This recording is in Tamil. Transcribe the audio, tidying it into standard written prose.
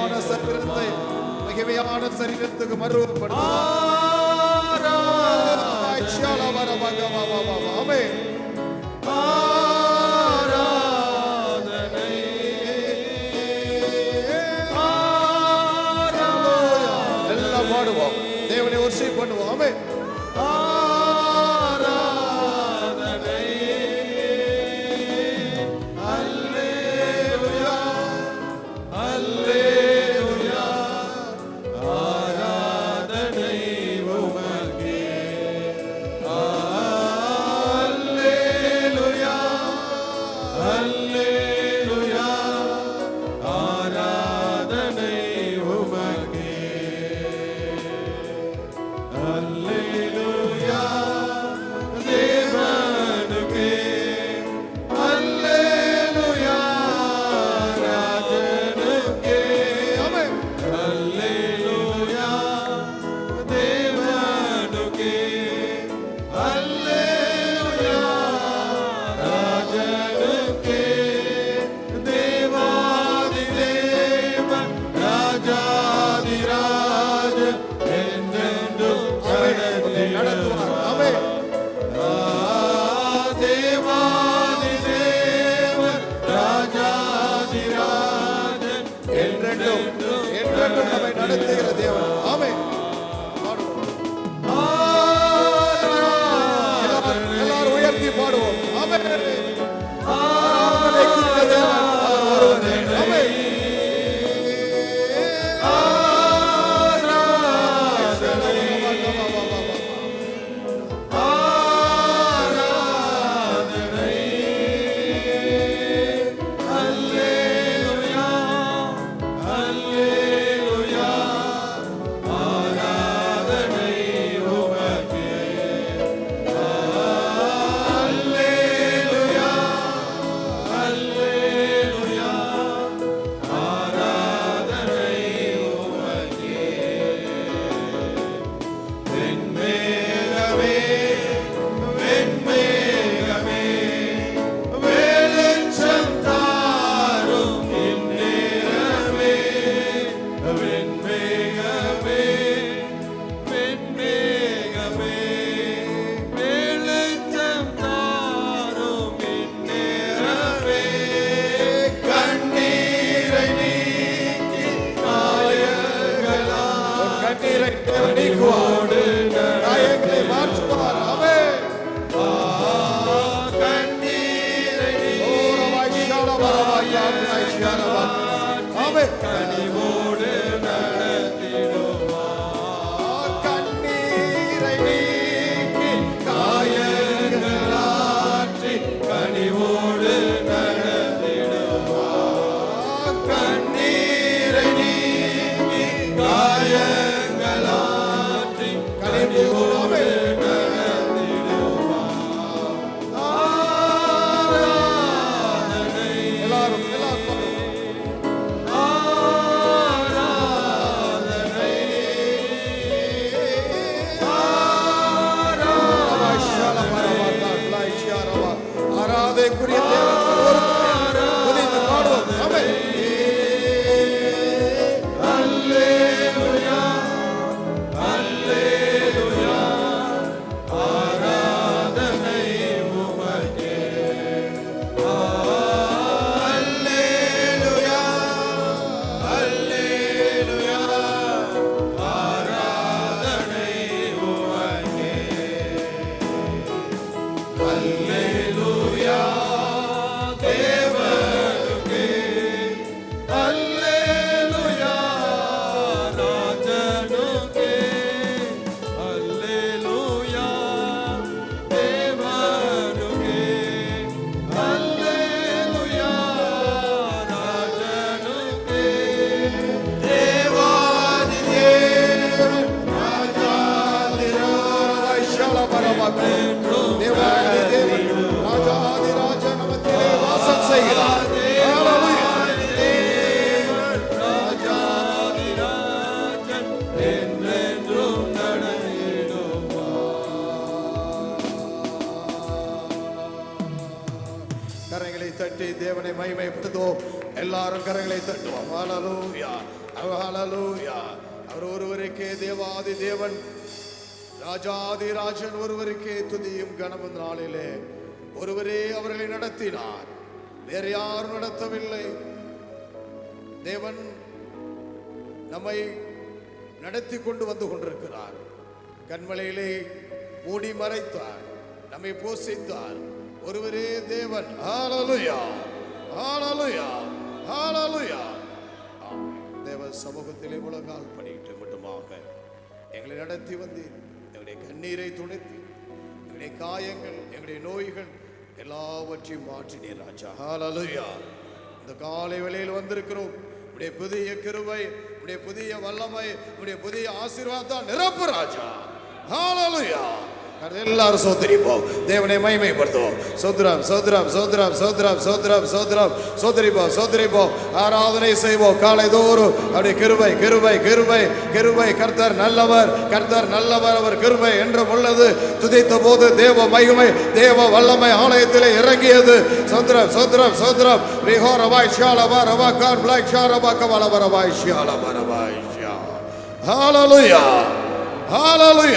மகிமையான சரீரத்தை மகிமையான சரீரத்துக்கு மறுபடுத்துவோம். ஆமென். எல்லாம் பாடுவோம், தேவனை worship பண்ணுவோம். ஆமென். நடத்துகிற தேவன். ஆமென். எல்லாரும் உயர்த்தி பாடுவோம். ஆமென். ஆராதனைக்குரிய தேவன் ஒருவரே. துதித்து பாடுவோம். ஆமென். கரங்களை தட்டுவோம். ஹalleluya, ஹalleluya. அவர் ஒருவருக்கே தேவாதி தேவன், ராஜாதி ராஜன் ஒருவருக்கே துதியும் கனமும். நாளிலே ஒருவரே அவர்களை நடத்தினார், வேறு யாரும் நடத்தவில்லை. தேவன் நம்மை நடத்தி கொண்டு வந்து கொண்டிருக்கிறார். கண்மலையிலே மூடி மறைத்தார், நம்மை போஷித்தார். ஒருவரே தேவன். ஹalleluya, ஹalleluya, ஹalleluya. தேவ சமூகத்திலே முழங்கால் படியிட்டு மட்டுமாக எங்களை நடத்தி வந்தீர். எங்களுடைய கண்ணீரை துடைத்து, எங்களுடைய காயங்கள், எங்களுடைய நோய்கள் எல்லாவற்றையும் மாற்றினீர் ராஜா. ஹalleluya. இந்த காலை வேளையில் வந்திருக்கிறோம். உடைய புதிய கிருபை, உடைய புதிய வல்லமை, உடைய புதிய ஆசீர்வாதம் நிரப்பு ராஜா. ஹalleluya. எல்லாரும் சோதரிப்போம், தேவனை மகிமைப்படுத்துவோம். சோதரம் சோதரம் சோதரம் சோதரம் சோதரம் சோதரம் சோதரிப்போம் சோதரிப்போம். ஆராதனை செய்வோம் காலை தோறும். அப்படி கிருபை கிருபை கிருபை கிருபை. கர்த்தர் நல்லவர், கர்த்தர் நல்லவர், அவர் கிருபை என்றும் உள்ளது. துதித்த போது தேவ மகிமை, தேவ வல்லமை ஆலயத்திலே இறங்கியது. சோதரம் சோதரம் சோதரம். விஹோரவாய் ஷாலவா ரவா கார் பிளாக் ஷாரவா கவலவரவாய் ஷாலவரவாய் ஷா. ஹalleluya, ஹalleluya.